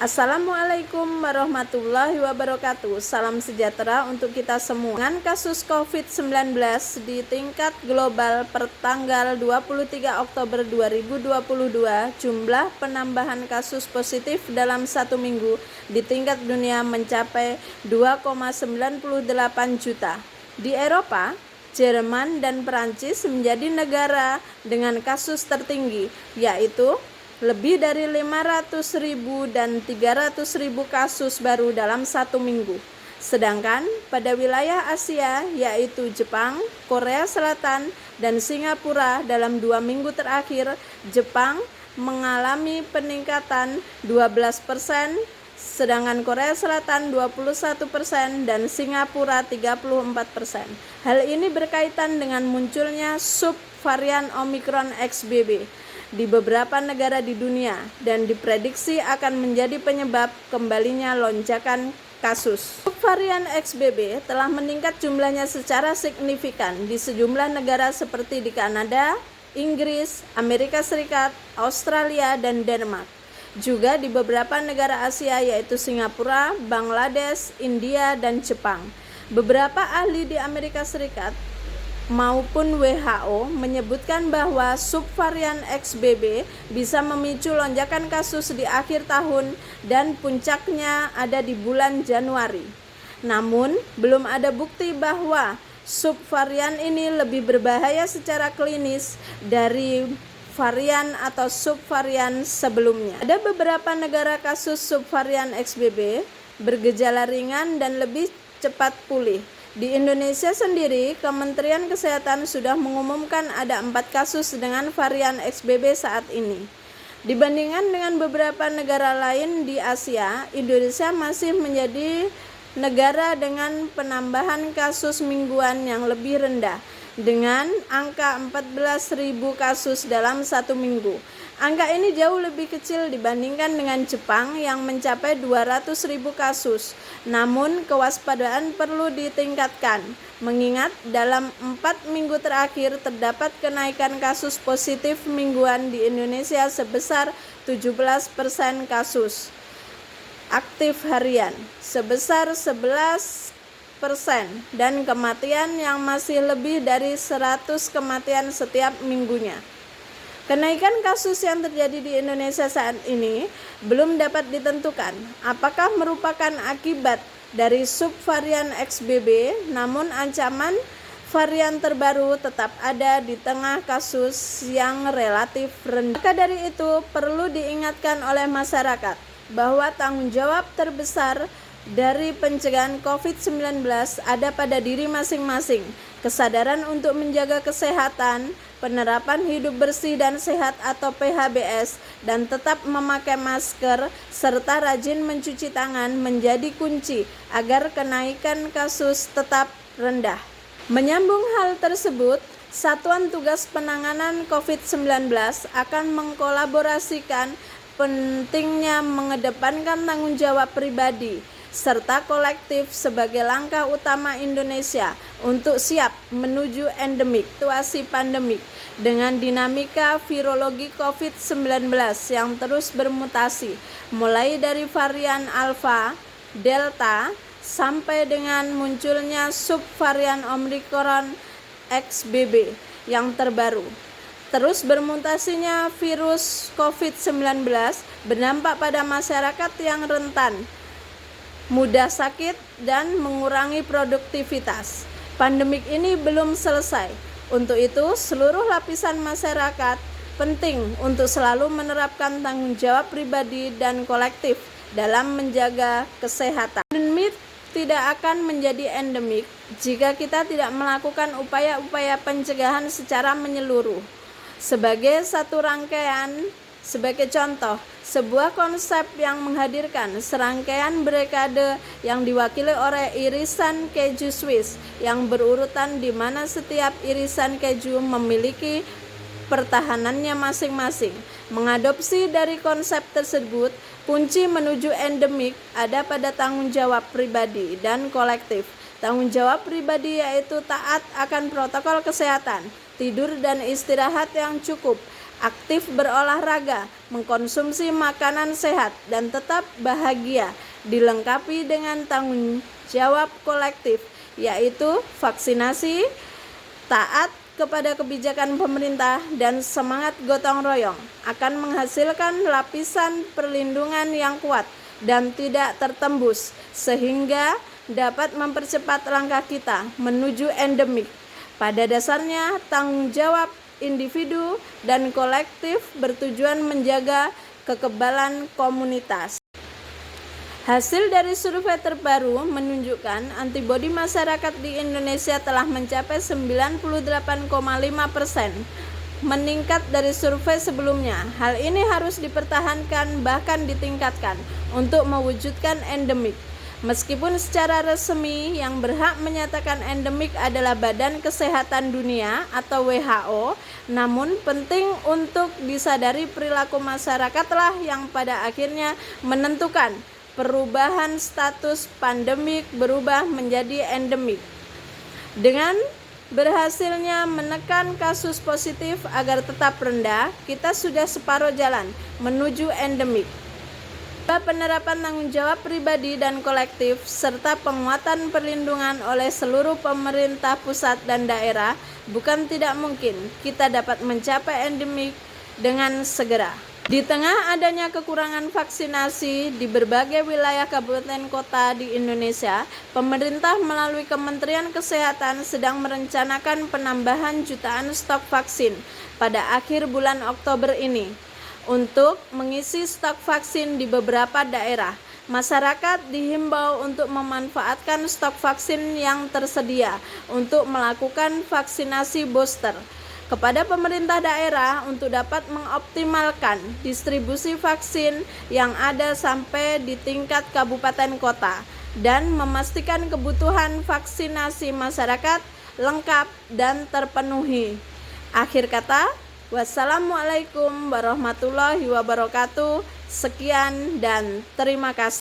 Assalamualaikum warahmatullahi wabarakatuh. Salam sejahtera untuk kita semua. Dengan kasus COVID-19 di tingkat global per tanggal 23 Oktober 2022, jumlah penambahan kasus positif dalam satu minggu di tingkat dunia mencapai 2,98 juta. Di Eropa, Jerman dan Perancis menjadi negara dengan kasus tertinggi, yaitu lebih dari 500.000 dan 300.000 kasus baru dalam satu minggu. Sedangkan pada wilayah Asia yaitu Jepang, Korea Selatan, dan Singapura dalam 2 minggu terakhir, Jepang mengalami peningkatan 12%, sedangkan Korea Selatan 21% dan Singapura 34%. Hal ini berkaitan dengan munculnya subvarian Omicron XBB di beberapa negara di dunia dan diprediksi akan menjadi penyebab kembalinya lonjakan kasus. Subvarian XBB telah meningkat jumlahnya secara signifikan di sejumlah negara seperti di Kanada, Inggris, Amerika Serikat, Australia, dan Denmark. Juga di beberapa negara Asia yaitu Singapura, Bangladesh, India, dan Jepang. Beberapa ahli di Amerika Serikat maupun WHO menyebutkan bahwa subvarian XBB bisa memicu lonjakan kasus di akhir tahun dan puncaknya ada di bulan Januari. Namun, belum ada bukti bahwa subvarian ini lebih berbahaya secara klinis dari varian atau subvarian sebelumnya. Ada beberapa negara kasus subvarian XBB bergejala ringan dan lebih cepat pulih. Di Indonesia sendiri, Kementerian Kesehatan sudah mengumumkan ada 4 kasus dengan varian XBB saat ini. Dibandingkan dengan beberapa negara lain di Asia, Indonesia masih menjadi negara dengan penambahan kasus mingguan yang lebih rendah, dengan angka 14.000 kasus dalam satu minggu. Angka ini jauh lebih kecil dibandingkan dengan Jepang yang mencapai 200.000 kasus. Namun kewaspadaan perlu ditingkatkan, mengingat dalam 4 minggu terakhir terdapat kenaikan kasus positif mingguan di Indonesia sebesar 17% kasus aktif harian, sebesar 11% dan kematian yang masih lebih dari 100 kematian setiap minggunya. Kenaikan kasus yang terjadi di Indonesia saat ini belum dapat ditentukan apakah merupakan akibat dari subvarian XBB, namun ancaman varian terbaru tetap ada di tengah kasus yang relatif rendah. Maka dari itu perlu diingatkan oleh masyarakat bahwa tanggung jawab terbesar dari pencegahan COVID-19 ada pada diri masing-masing. Kesadaran untuk menjaga kesehatan, penerapan hidup bersih dan sehat atau PHBS, dan tetap memakai masker, serta rajin mencuci tangan menjadi kunci agar kenaikan kasus tetap rendah. Menyambung hal tersebut, Satuan Tugas Penanganan COVID-19 akan mengkolaborasikan pentingnya mengedepankan tanggung jawab pribadi serta kolektif sebagai langkah utama Indonesia untuk siap menuju endemik, situasi pandemik dengan dinamika virologi COVID-19 yang terus bermutasi, mulai dari varian Alpha, Delta, sampai dengan munculnya subvarian Omicron XBB yang terbaru. Terus bermutasinya virus COVID-19 berdampak pada masyarakat yang rentan, mudah sakit, dan mengurangi produktivitas. Pandemik ini belum selesai. Untuk itu, seluruh lapisan masyarakat penting untuk selalu menerapkan tanggung jawab pribadi dan kolektif dalam menjaga kesehatan. Pandemik tidak akan menjadi endemik jika kita tidak melakukan upaya-upaya pencegahan secara menyeluruh. Sebagai contoh, sebuah konsep yang menghadirkan serangkaian dekade yang diwakili oleh irisan keju Swiss yang berurutan di mana setiap irisan keju memiliki pertahanannya masing-masing. Mengadopsi dari konsep tersebut, kunci menuju endemik ada pada tanggung jawab pribadi dan kolektif. Tanggung jawab pribadi yaitu taat akan protokol kesehatan, tidur dan istirahat yang cukup, aktif berolahraga, mengkonsumsi makanan sehat, dan tetap bahagia, dilengkapi dengan tanggung jawab kolektif, yaitu vaksinasi, taat kepada kebijakan pemerintah, dan semangat gotong royong, akan menghasilkan lapisan perlindungan yang kuat dan tidak tertembus, sehingga dapat mempercepat langkah kita menuju endemik. Pada dasarnya, tanggung jawab individu dan kolektif bertujuan menjaga kekebalan komunitas. Hasil dari survei terbaru menunjukkan antibodi masyarakat di Indonesia telah mencapai 98,5%, meningkat dari survei sebelumnya. Hal ini harus dipertahankan bahkan ditingkatkan untuk mewujudkan endemik. Meskipun secara resmi yang berhak menyatakan endemik adalah Badan Kesehatan Dunia atau WHO, namun penting untuk disadari perilaku masyarakatlah yang pada akhirnya menentukan perubahan status pandemik berubah menjadi endemik. Dengan berhasilnya menekan kasus positif agar tetap rendah, kita sudah separuh jalan menuju endemik. Penerapan tanggung jawab pribadi dan kolektif serta penguatan perlindungan oleh seluruh pemerintah pusat dan daerah, bukan tidak mungkin kita dapat mencapai endemik dengan segera. Di tengah adanya kekurangan vaksinasi di berbagai wilayah kabupaten kota di Indonesia, pemerintah melalui Kementerian Kesehatan sedang merencanakan penambahan jutaan stok vaksin pada akhir bulan Oktober ini. Untuk mengisi stok vaksin di beberapa daerah, masyarakat dihimbau untuk memanfaatkan stok vaksin yang tersedia untuk melakukan vaksinasi booster. Kepada pemerintah daerah untuk dapat mengoptimalkan distribusi vaksin yang ada sampai di tingkat kabupaten kota dan memastikan kebutuhan vaksinasi masyarakat lengkap dan terpenuhi. Akhir kata, wassalamualaikum warahmatullahi wabarakatuh. Sekian dan terima kasih.